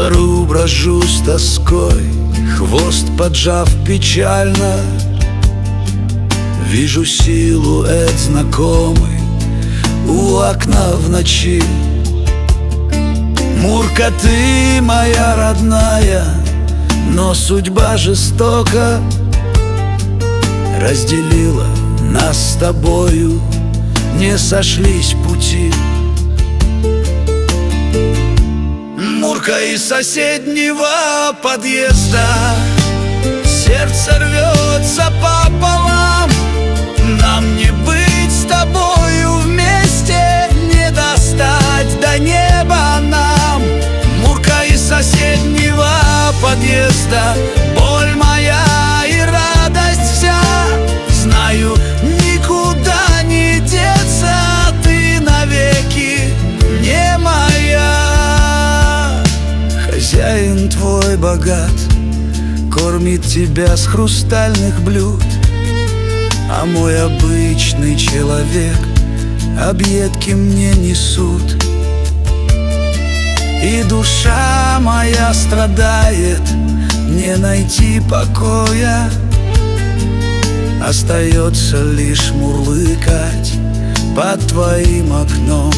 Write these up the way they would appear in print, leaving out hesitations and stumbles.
двору брожу с тоской, хвост поджав печально. Вижу силуэт знакомый у окна в ночи. Мурка, ты моя родная, но судьба жестока разделила нас с тобою, не сошлись пути. Мурка, из соседнего подъезда сердце рвется пополам. Нам не быть с тобою вместе, не достать до неба нам. Мурка, из соседнего подъезда боль моя и радость вся. Знаю, никуда не деться, ты навеки не моя. Хозяин твой богат, кормит тебя с хрустальных блюд, а мой обычный человек объедки мне несут. И душа моя страдает, не найти покоя. Остается лишь мурлыкать под твоим окном.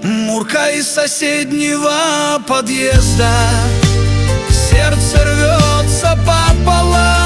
Мурка, из соседнего подъезда сердце рвется пополам.